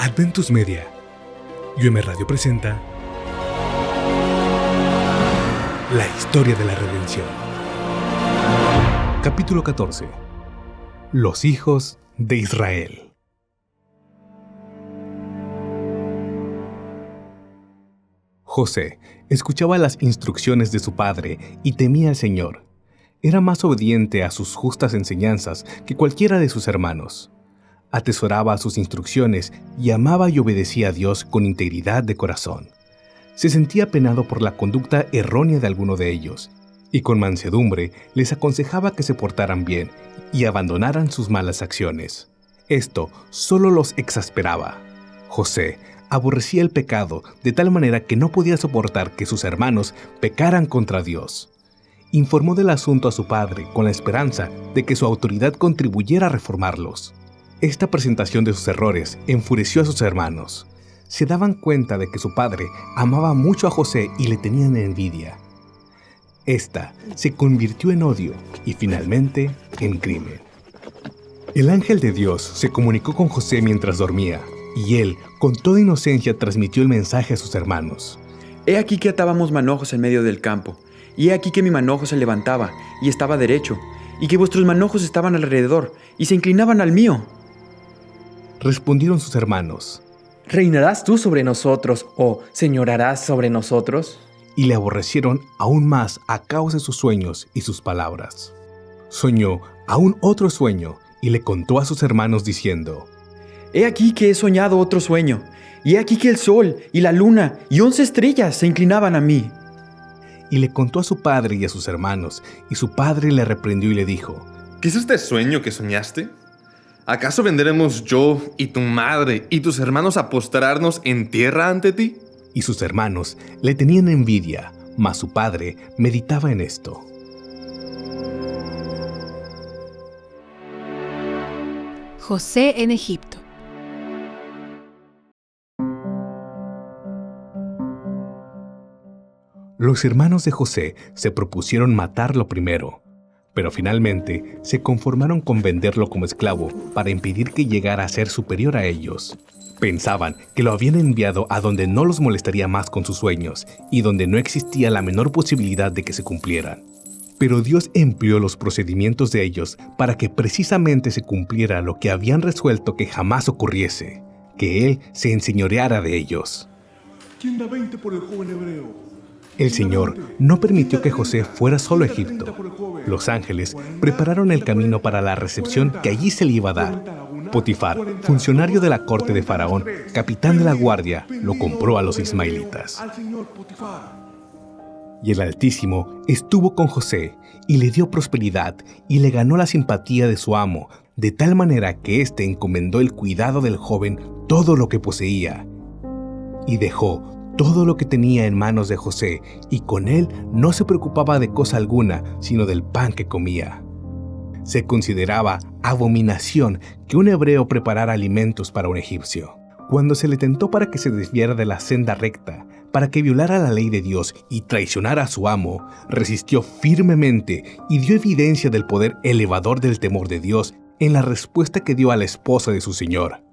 Adventus Media y UM Radio presenta La historia de la redención. Capítulo 14. Los hijos de Israel. José escuchaba las instrucciones de su padre y temía al Señor. Era más obediente a sus justas enseñanzas que cualquiera de sus hermanos. Atesoraba sus instrucciones y amaba y obedecía a Dios con integridad de corazón. Se sentía apenado por la conducta errónea de alguno de ellos, y con mansedumbre les aconsejaba que se portaran bien y abandonaran sus malas acciones. Esto solo los exasperaba. José aborrecía el pecado de tal manera que no podía soportar que sus hermanos pecaran contra Dios. Informó del asunto a su padre con la esperanza de que su autoridad contribuyera a reformarlos. Esta presentación de sus errores enfureció a sus hermanos. Se daban cuenta de que su padre amaba mucho a José y le tenían envidia. Esta se convirtió en odio y finalmente en crimen. El ángel de Dios se comunicó con José mientras dormía, y él, con toda inocencia, transmitió el mensaje a sus hermanos. He aquí que atábamos manojos en medio del campo, y he aquí que mi manojo se levantaba y estaba derecho, y que vuestros manojos estaban alrededor y se inclinaban al mío. Respondieron sus hermanos: ¿Reinarás tú sobre nosotros o señorarás sobre nosotros? Y le aborrecieron aún más a causa de sus sueños y sus palabras. Soñó aún otro sueño y le contó a sus hermanos diciendo: He aquí que he soñado otro sueño, y he aquí que el sol y la luna y 11 estrellas se inclinaban a mí. Y le contó a su padre y a sus hermanos, y su padre le reprendió y le dijo: ¿Qué es este sueño que soñaste? ¿Acaso vendremos yo y tu madre y tus hermanos a postrarnos en tierra ante ti? Y sus hermanos le tenían envidia, mas su padre meditaba en esto. José en Egipto. Los hermanos de José se propusieron matarlo primero, pero finalmente se conformaron con venderlo como esclavo para impedir que llegara a ser superior a ellos. Pensaban que lo habían enviado a donde no los molestaría más con sus sueños y donde no existía la menor posibilidad de que se cumplieran. Pero Dios empleó los procedimientos de ellos para que precisamente se cumpliera lo que habían resuelto que jamás ocurriese, que Él se enseñoreara de ellos. ¿Quién da 20 por el joven hebreo? El Señor no permitió que José fuera solo a Egipto. Los ángeles prepararon el camino para la recepción que allí se le iba a dar. Potifar, funcionario de la corte de Faraón, capitán de la guardia, lo compró a los ismaelitas. Y el Altísimo estuvo con José y le dio prosperidad y le ganó la simpatía de su amo, de tal manera que éste encomendó el cuidado del joven todo lo que poseía. Y dejó todo lo que tenía en manos de José, y con él no se preocupaba de cosa alguna, sino del pan que comía. Se consideraba abominación que un hebreo preparara alimentos para un egipcio. Cuando se le tentó para que se desviara de la senda recta, para que violara la ley de Dios y traicionara a su amo, resistió firmemente y dio evidencia del poder elevador del temor de Dios en la respuesta que dio a la esposa de su señor.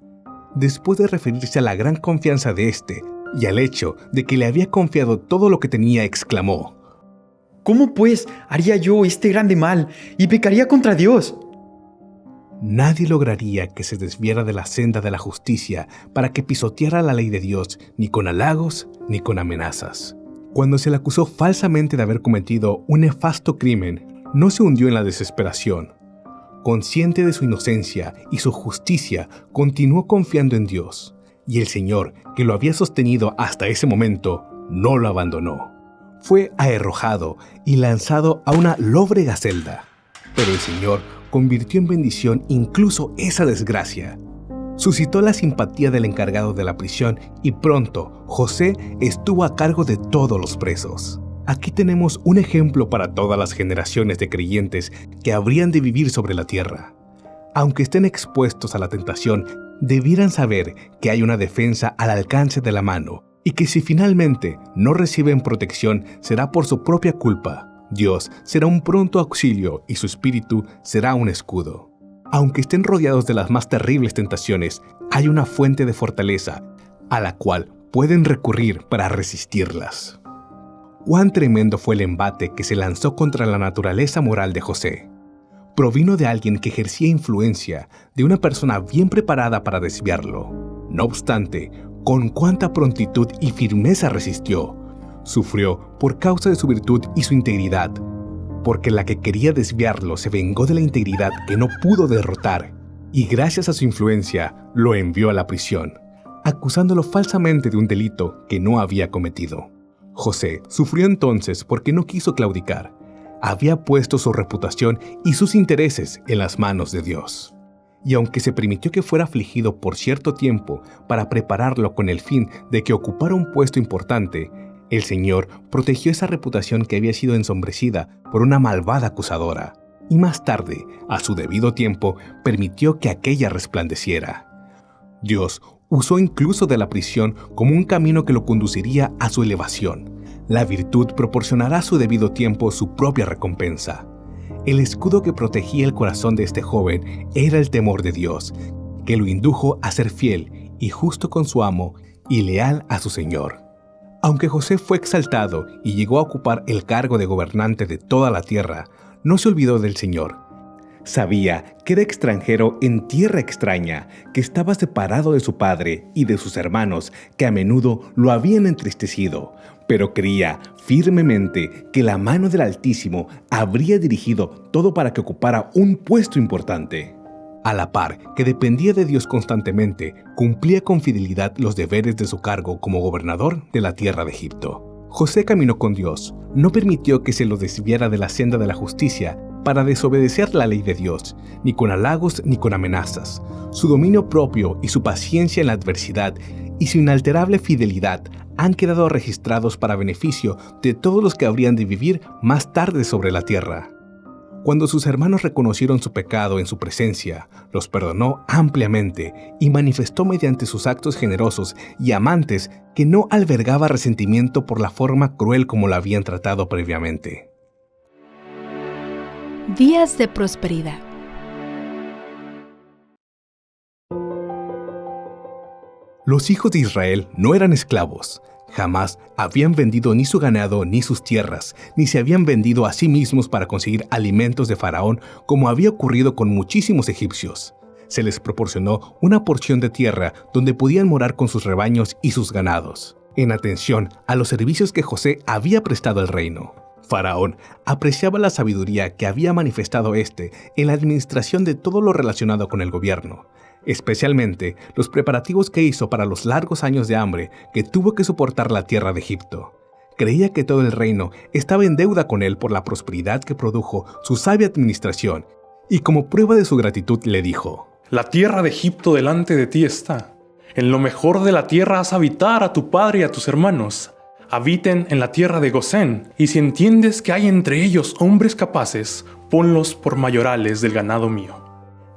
Después de referirse a la gran confianza de éste y al hecho de que le había confiado todo lo que tenía, exclamó: ¿Cómo pues haría yo este grande mal y pecaría contra Dios? Nadie lograría que se desviara de la senda de la justicia para que pisoteara la ley de Dios, ni con halagos ni con amenazas. Cuando se le acusó falsamente de haber cometido un nefasto crimen, no se hundió en la desesperación. Consciente de su inocencia y su justicia, continuó confiando en Dios. Y el Señor, que lo había sostenido hasta ese momento, no lo abandonó. Fue arrojado y lanzado a una lóbrega celda. Pero el Señor convirtió en bendición incluso esa desgracia. Suscitó la simpatía del encargado de la prisión y pronto José estuvo a cargo de todos los presos. Aquí tenemos un ejemplo para todas las generaciones de creyentes que habrían de vivir sobre la tierra. Aunque estén expuestos a la tentación, debieran saber que hay una defensa al alcance de la mano y que si finalmente no reciben protección será por su propia culpa. Dios será un pronto auxilio y su espíritu será un escudo. Aunque estén rodeados de las más terribles tentaciones, hay una fuente de fortaleza a la cual pueden recurrir para resistirlas. Cuán tremendo fue el embate que se lanzó contra la naturaleza moral de José. Provino de alguien que ejercía influencia, de una persona bien preparada para desviarlo. No obstante, con cuánta prontitud y firmeza resistió. Sufrió por causa de su virtud y su integridad, porque la que quería desviarlo se vengó de la integridad que no pudo derrotar, y gracias a su influencia lo envió a la prisión, acusándolo falsamente de un delito que no había cometido. José sufrió entonces porque no quiso claudicar. Había puesto su reputación y sus intereses en las manos de Dios. Y aunque se permitió que fuera afligido por cierto tiempo para prepararlo con el fin de que ocupara un puesto importante, el Señor protegió esa reputación que había sido ensombrecida por una malvada acusadora, y más tarde, a su debido tiempo, permitió que aquella resplandeciera. Dios usó incluso de la prisión como un camino que lo conduciría a su elevación. La virtud proporcionará a su debido tiempo su propia recompensa. El escudo que protegía el corazón de este joven era el temor de Dios, que lo indujo a ser fiel y justo con su amo y leal a su Señor. Aunque José fue exaltado y llegó a ocupar el cargo de gobernante de toda la tierra, no se olvidó del Señor. Sabía que era extranjero en tierra extraña, que estaba separado de su padre y de sus hermanos, que a menudo lo habían entristecido, pero creía firmemente que la mano del Altísimo habría dirigido todo para que ocupara un puesto importante. A la par que dependía de Dios constantemente, cumplía con fidelidad los deberes de su cargo como gobernador de la tierra de Egipto. José caminó con Dios, no permitió que se lo desviara de la senda de la justicia para desobedecer la ley de Dios, ni con halagos ni con amenazas. Su dominio propio y su paciencia en la adversidad y su inalterable fidelidad han quedado registrados para beneficio de todos los que habrían de vivir más tarde sobre la tierra. Cuando sus hermanos reconocieron su pecado en su presencia, los perdonó ampliamente y manifestó mediante sus actos generosos y amantes que no albergaba resentimiento por la forma cruel como lo habían tratado previamente. Días de prosperidad. Los hijos de Israel no eran esclavos. Jamás habían vendido ni su ganado ni sus tierras, ni se habían vendido a sí mismos para conseguir alimentos de Faraón, como había ocurrido con muchísimos egipcios. Se les proporcionó una porción de tierra donde podían morar con sus rebaños y sus ganados, en atención a los servicios que José había prestado al reino. Faraón apreciaba la sabiduría que había manifestado éste en la administración de todo lo relacionado con el gobierno, especialmente los preparativos que hizo para los largos años de hambre que tuvo que soportar la tierra de Egipto. Creía que todo el reino estaba en deuda con él por la prosperidad que produjo su sabia administración, y como prueba de su gratitud le dijo: La tierra de Egipto delante de ti está. En lo mejor de la tierra haz habitar a tu padre y a tus hermanos. Habiten en la tierra de Gosén, y si entiendes que hay entre ellos hombres capaces, ponlos por mayorales del ganado mío.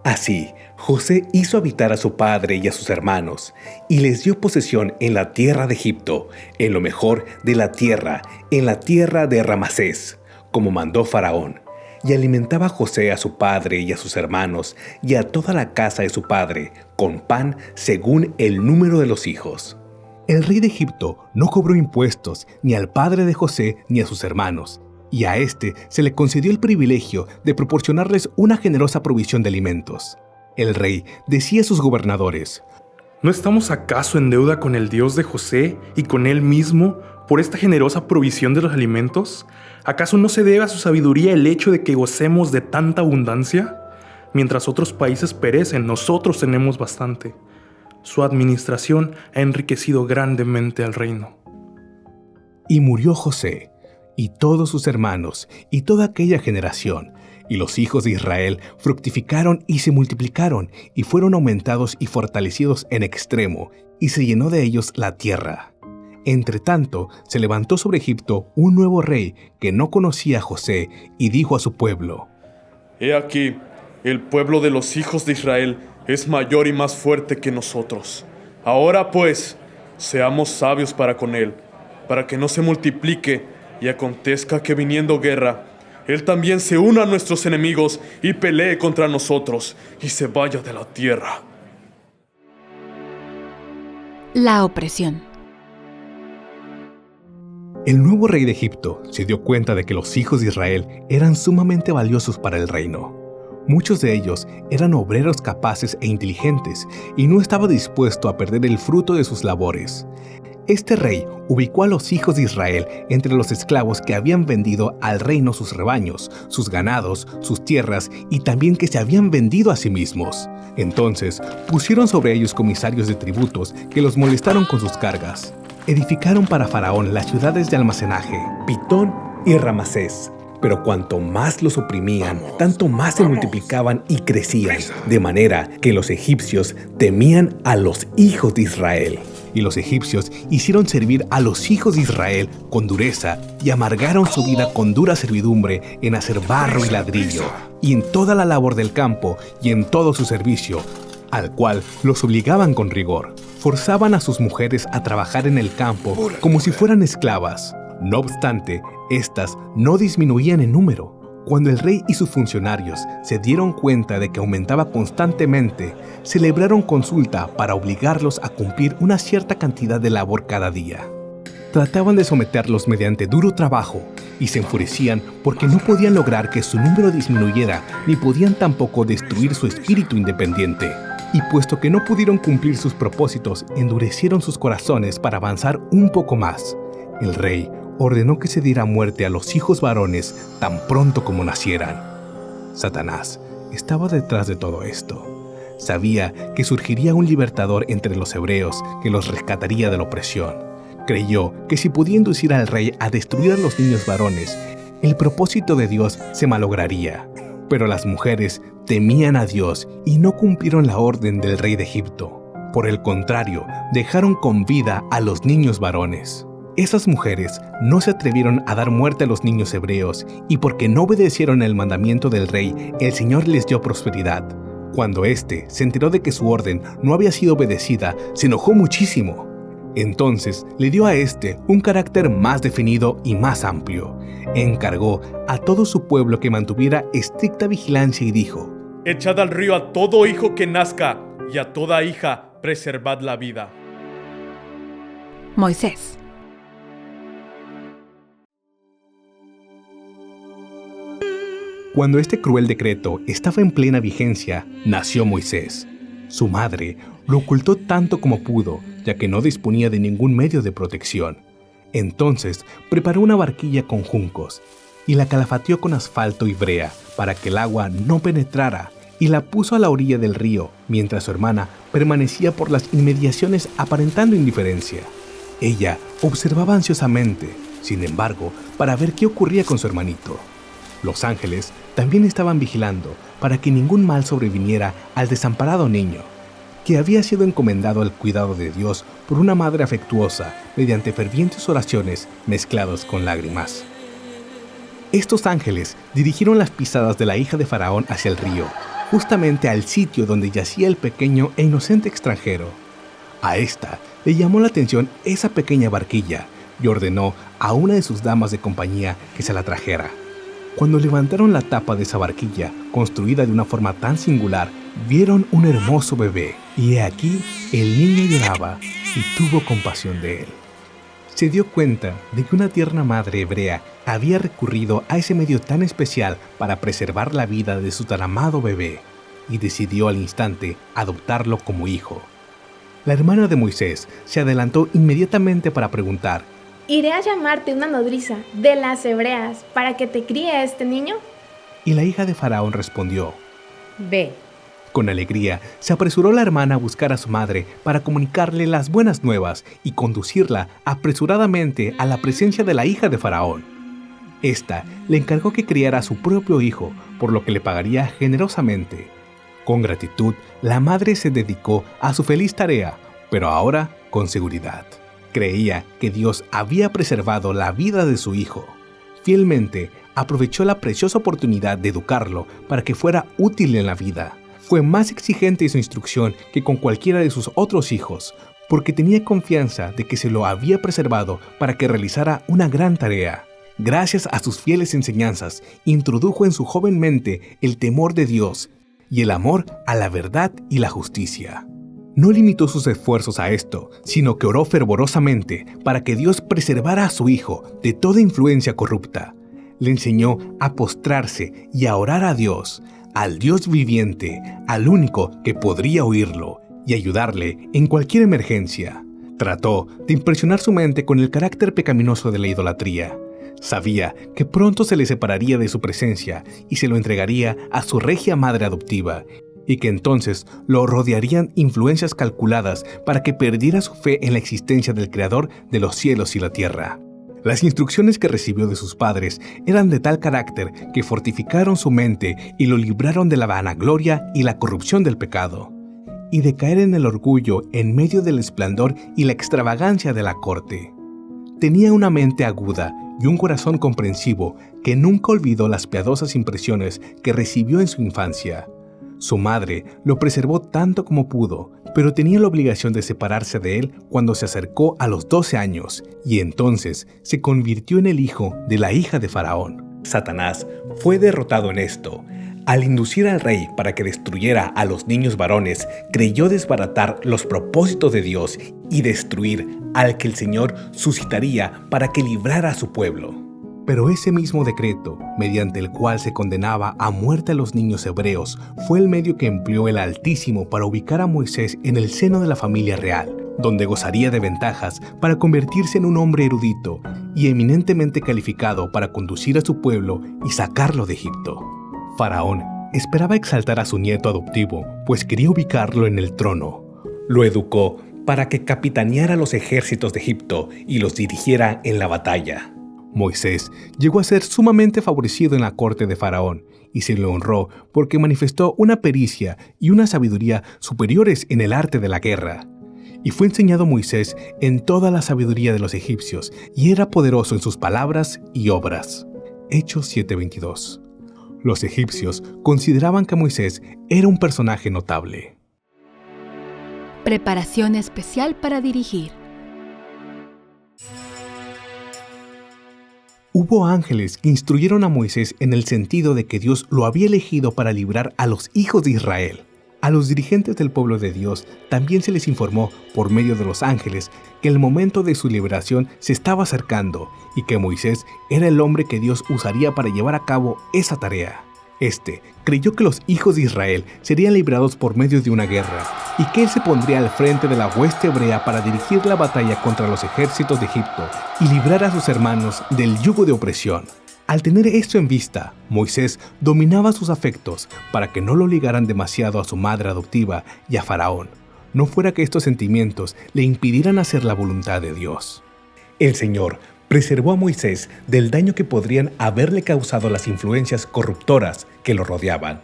Así, José hizo habitar a su padre y a sus hermanos, y les dio posesión en la tierra de Egipto, en lo mejor de la tierra, en la tierra de Ramasés, como mandó Faraón. Y alimentaba a José a su padre y a sus hermanos, y a toda la casa de su padre, con pan según el número de los hijos. El rey de Egipto no cobró impuestos ni al padre de José ni a sus hermanos, y a éste se le concedió el privilegio de proporcionarles una generosa provisión de alimentos. El rey decía a sus gobernadores: ¿No estamos acaso en deuda con el Dios de José y con él mismo por esta generosa provisión de los alimentos? ¿Acaso no se debe a su sabiduría el hecho de que gocemos de tanta abundancia? Mientras otros países perecen, nosotros tenemos bastante. Su administración ha enriquecido grandemente al reino. Y murió José, y todos sus hermanos, y toda aquella generación, y los hijos de Israel fructificaron y se multiplicaron, y fueron aumentados y fortalecidos en extremo, y se llenó de ellos la tierra. Entretanto, se levantó sobre Egipto un nuevo rey que no conocía a José, y dijo a su pueblo: He aquí, el pueblo de los hijos de Israel es mayor y más fuerte que nosotros. Ahora pues, seamos sabios para con él, para que no se multiplique y acontezca que viniendo guerra, él también se una a nuestros enemigos y pelee contra nosotros y se vaya de la tierra. La opresión. El nuevo rey de Egipto se dio cuenta de que los hijos de Israel eran sumamente valiosos para el reino. Muchos de ellos eran obreros capaces e inteligentes y no estaba dispuesto a perder el fruto de sus labores. Este rey ubicó a los hijos de Israel entre los esclavos que habían vendido al reino sus rebaños, sus ganados, sus tierras y también que se habían vendido a sí mismos. Entonces pusieron sobre ellos comisarios de tributos que los molestaron con sus cargas. Edificaron para Faraón las ciudades de almacenaje, Pitón y Ramasés. Pero cuanto más los oprimían, tanto más se multiplicaban y crecían, de manera que los egipcios temían a los hijos de Israel. Y los egipcios hicieron servir a los hijos de Israel con dureza y amargaron su vida con dura servidumbre en hacer barro y ladrillo, y en toda la labor del campo y en todo su servicio, al cual los obligaban con rigor. Forzaban a sus mujeres a trabajar en el campo como si fueran esclavas. No obstante, estas no disminuían en número. Cuando el rey y sus funcionarios se dieron cuenta de que aumentaba constantemente, celebraron consulta para obligarlos a cumplir una cierta cantidad de labor cada día. Trataban de someterlos mediante duro trabajo y se enfurecían porque no podían lograr que su número disminuyera ni podían tampoco destruir su espíritu independiente. Y puesto que no pudieron cumplir sus propósitos, endurecieron sus corazones para avanzar un poco más. El rey ordenó que se diera muerte a los hijos varones tan pronto como nacieran. Satanás estaba detrás de todo esto. Sabía que surgiría un libertador entre los hebreos que los rescataría de la opresión. Creyó que si podía inducir al rey a destruir a los niños varones, el propósito de Dios se malograría. Pero las mujeres temían a Dios y no cumplieron la orden del rey de Egipto. Por el contrario, dejaron con vida a los niños varones. Esas mujeres no se atrevieron a dar muerte a los niños hebreos y porque no obedecieron el mandamiento del rey, el Señor les dio prosperidad. Cuando éste se enteró de que su orden no había sido obedecida, se enojó muchísimo. Entonces le dio a éste un carácter más definido y más amplio. Encargó a todo su pueblo que mantuviera estricta vigilancia y dijo: Echad al río a todo hijo que nazca y a toda hija preservad la vida. Moisés. Cuando este cruel decreto estaba en plena vigencia, nació Moisés. Su madre lo ocultó tanto como pudo, ya que no disponía de ningún medio de protección. Entonces preparó una barquilla con juncos y la calafateó con asfalto y brea para que el agua no penetrara, y la puso a la orilla del río, mientras su hermana permanecía por las inmediaciones aparentando indiferencia. Ella observaba ansiosamente, sin embargo, para ver qué ocurría con su hermanito. Los ángeles también estaban vigilando para que ningún mal sobreviniera al desamparado niño, que había sido encomendado al cuidado de Dios por una madre afectuosa mediante fervientes oraciones mezcladas con lágrimas. Estos ángeles dirigieron las pisadas de la hija de Faraón hacia el río, justamente al sitio donde yacía el pequeño e inocente extranjero. A esta le llamó la atención esa pequeña barquilla y ordenó a una de sus damas de compañía que se la trajera. Cuando levantaron la tapa de esa barquilla, construida de una forma tan singular, vieron un hermoso bebé, y he aquí el niño lloraba y tuvo compasión de él. Se dio cuenta de que una tierna madre hebrea había recurrido a ese medio tan especial para preservar la vida de su tan amado bebé, y decidió al instante adoptarlo como hijo. La hermana de Moisés se adelantó inmediatamente para preguntar: Iré a llamarte una nodriza de las hebreas para que te críe a este niño. Y la hija de Faraón respondió: Ve. Con alegría se apresuró la hermana a buscar a su madre para comunicarle las buenas nuevas y conducirla apresuradamente a la presencia de la hija de Faraón. Esta le encargó que criara a su propio hijo, por lo que le pagaría generosamente. Con gratitud, la madre se dedicó a su feliz tarea, pero ahora con seguridad. Creía que Dios había preservado la vida de su hijo. Fielmente aprovechó la preciosa oportunidad de educarlo para que fuera útil en la vida. Fue más exigente en su instrucción que con cualquiera de sus otros hijos, porque tenía confianza de que se lo había preservado para que realizara una gran tarea. Gracias a sus fieles enseñanzas, introdujo en su joven mente el temor de Dios y el amor a la verdad y la justicia. No limitó sus esfuerzos a esto, sino que oró fervorosamente para que Dios preservara a su hijo de toda influencia corrupta. Le enseñó a postrarse y a orar a Dios, al Dios viviente, al único que podría oírlo y ayudarle en cualquier emergencia. Trató de impresionar su mente con el carácter pecaminoso de la idolatría. Sabía que pronto se le separaría de su presencia y se lo entregaría a su regia madre adoptiva, y que entonces lo rodearían influencias calculadas para que perdiera su fe en la existencia del Creador de los cielos y la tierra. Las instrucciones que recibió de sus padres eran de tal carácter que fortificaron su mente y lo libraron de la vanagloria y la corrupción del pecado, y de caer en el orgullo en medio del esplendor y la extravagancia de la corte. Tenía una mente aguda y un corazón comprensivo que nunca olvidó las piadosas impresiones que recibió en su infancia. Su madre lo preservó tanto como pudo, pero tenía la obligación de separarse de él cuando se acercó a los 12 años, y entonces se convirtió en el hijo de la hija de Faraón. Satanás fue derrotado en esto. Al inducir al rey para que destruyera a los niños varones, creyó desbaratar los propósitos de Dios y destruir al que el Señor suscitaría para que librara a su pueblo. Pero ese mismo decreto, mediante el cual se condenaba a muerte a los niños hebreos, fue el medio que empleó el Altísimo para ubicar a Moisés en el seno de la familia real, donde gozaría de ventajas para convertirse en un hombre erudito y eminentemente calificado para conducir a su pueblo y sacarlo de Egipto. Faraón esperaba exaltar a su nieto adoptivo, pues quería ubicarlo en el trono. Lo educó para que capitaneara los ejércitos de Egipto y los dirigiera en la batalla. Moisés llegó a ser sumamente favorecido en la corte de Faraón y se le honró porque manifestó una pericia y una sabiduría superiores en el arte de la guerra. Y fue enseñado Moisés en toda la sabiduría de los egipcios y era poderoso en sus palabras y obras. Hechos 7:22. Los egipcios consideraban que Moisés era un personaje notable. Preparación especial para dirigir. Hubo ángeles que instruyeron a Moisés en el sentido de que Dios lo había elegido para librar a los hijos de Israel. A los dirigentes del pueblo de Dios también se les informó por medio de los ángeles que el momento de su liberación se estaba acercando y que Moisés era el hombre que Dios usaría para llevar a cabo esa tarea. Este creyó que los hijos de Israel serían librados por medio de una guerra y que él se pondría al frente de la hueste hebrea para dirigir la batalla contra los ejércitos de Egipto y librar a sus hermanos del yugo de opresión. Al tener esto en vista, Moisés dominaba sus afectos para que no lo ligaran demasiado a su madre adoptiva y a Faraón, no fuera que estos sentimientos le impidieran hacer la voluntad de Dios. El Señor preservó a Moisés del daño que podrían haberle causado las influencias corruptoras que lo rodeaban.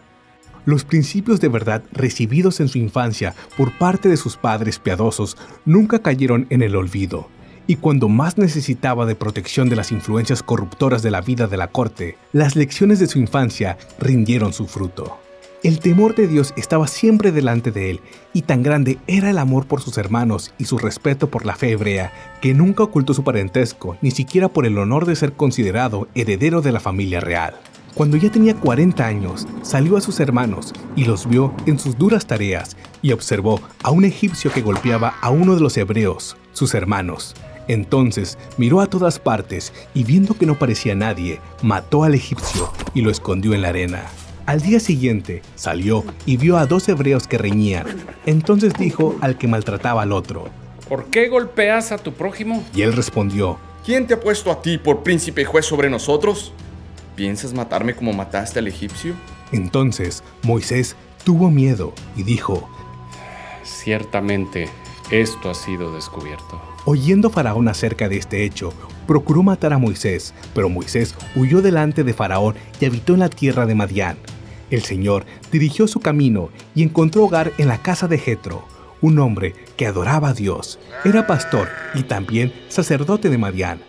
Los principios de verdad recibidos en su infancia por parte de sus padres piadosos nunca cayeron en el olvido, y cuando más necesitaba de protección de las influencias corruptoras de la vida de la corte, las lecciones de su infancia rindieron su fruto. El temor de Dios estaba siempre delante de él, y tan grande era el amor por sus hermanos y su respeto por la fe hebrea, que nunca ocultó su parentesco, ni siquiera por el honor de ser considerado heredero de la familia real. Cuando ya tenía 40 años, salió a sus hermanos y los vio en sus duras tareas, y observó a un egipcio que golpeaba a uno de los hebreos, sus hermanos. Entonces miró a todas partes y viendo que no parecía nadie, mató al egipcio y lo escondió en la arena. Al día siguiente salió y vio a 2 hebreos que reñían. Entonces dijo al que maltrataba al otro: ¿Por qué golpeas a tu prójimo? Y él respondió: ¿Quién te ha puesto a ti por príncipe y juez sobre nosotros? ¿Piensas matarme como mataste al egipcio? Entonces Moisés tuvo miedo y dijo: Ciertamente, esto ha sido descubierto. Oyendo Faraón acerca de este hecho, procuró matar a Moisés, pero Moisés huyó delante de Faraón y habitó en la tierra de Madián. El Señor dirigió su camino y encontró hogar en la casa de Jetro, un hombre que adoraba a Dios. Era pastor y también sacerdote de Madián.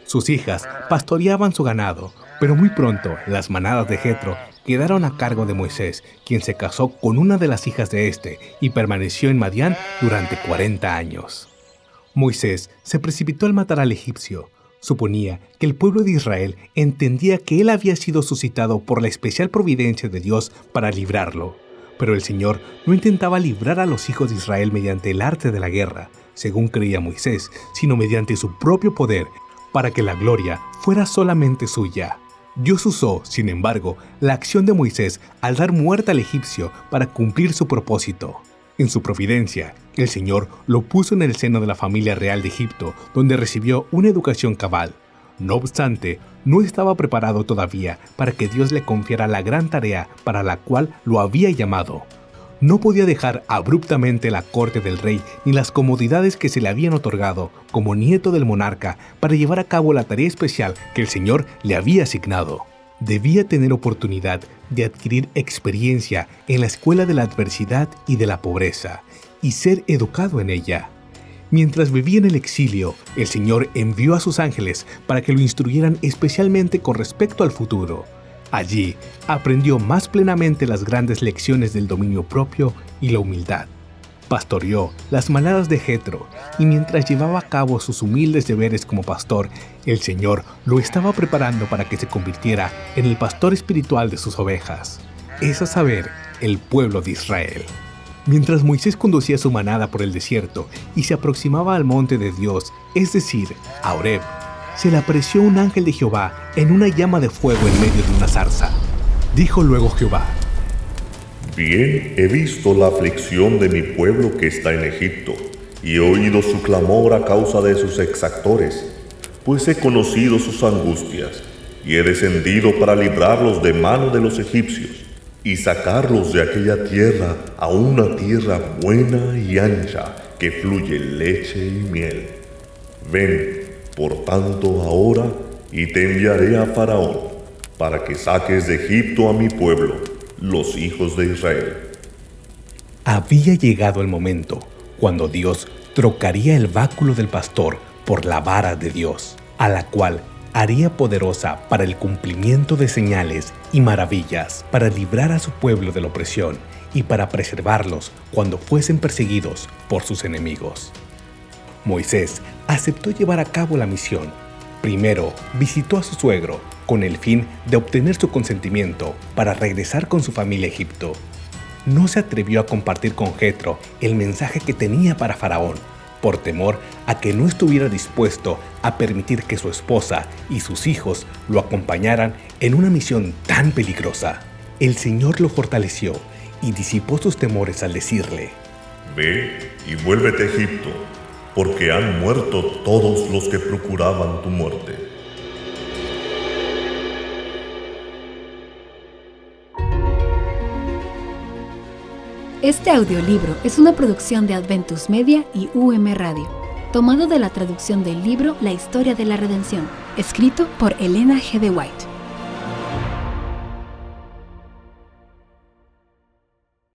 Sus hijas pastoreaban su ganado, pero muy pronto las manadas de Jetro quedaron a cargo de Moisés, quien se casó con una de las hijas de este y permaneció en Madián durante 40 años. Moisés se precipitó al matar al egipcio. Suponía que el pueblo de Israel entendía que él había sido suscitado por la especial providencia de Dios para librarlo. Pero el Señor no intentaba librar a los hijos de Israel mediante el arte de la guerra, según creía Moisés, sino mediante su propio poder, para que la gloria fuera solamente suya. Dios usó, sin embargo, la acción de Moisés al dar muerte al egipcio para cumplir su propósito. En su providencia, el Señor lo puso en el seno de la familia real de Egipto, donde recibió una educación cabal. No obstante, no estaba preparado todavía para que Dios le confiara la gran tarea para la cual lo había llamado. No podía dejar abruptamente la corte del rey ni las comodidades que se le habían otorgado como nieto del monarca para llevar a cabo la tarea especial que el Señor le había asignado. Debía tener oportunidad de adquirir experiencia en la escuela de la adversidad y de la pobreza, y ser educado en ella. Mientras vivía en el exilio, el Señor envió a sus ángeles para que lo instruyeran especialmente con respecto al futuro. Allí aprendió más plenamente las grandes lecciones del dominio propio y la humildad. Pastoreó las manadas de Jetro, y mientras llevaba a cabo sus humildes deberes como pastor, el Señor lo estaba preparando para que se convirtiera en el pastor espiritual de sus ovejas, es a saber, el pueblo de Israel. Mientras Moisés conducía su manada por el desierto y se aproximaba al monte de Dios, es decir, a Horeb, se le apareció un ángel de Jehová en una llama de fuego en medio de una zarza. Dijo luego Jehová: Bien he visto la aflicción de mi pueblo que está en Egipto, y he oído su clamor a causa de sus exactores, pues he conocido sus angustias, y he descendido para librarlos de mano de los egipcios, y sacarlos de aquella tierra a una tierra buena y ancha, que fluye leche y miel. Ven, por tanto, ahora, y te enviaré a Faraón, para que saques de Egipto a mi pueblo, los hijos de Israel. Había llegado el momento cuando Dios trocaría el báculo del pastor por la vara de Dios, a la cual haría poderosa para el cumplimiento de señales y maravillas, para librar a su pueblo de la opresión y para preservarlos cuando fuesen perseguidos por sus enemigos. Moisés aceptó llevar a cabo la misión. Primero visitó a su suegro con el fin de obtener su consentimiento para regresar con su familia a Egipto. No se atrevió a compartir con Jetro el mensaje que tenía para Faraón, por temor a que no estuviera dispuesto a permitir que su esposa y sus hijos lo acompañaran en una misión tan peligrosa. El Señor lo fortaleció y disipó sus temores al decirle: Ve y vuélvete a Egipto, porque han muerto todos los que procuraban tu muerte. Este audiolibro es una producción de Adventus Media y UM Radio, tomado de la traducción del libro La Historia de la Redención, escrito por Elena G. de White.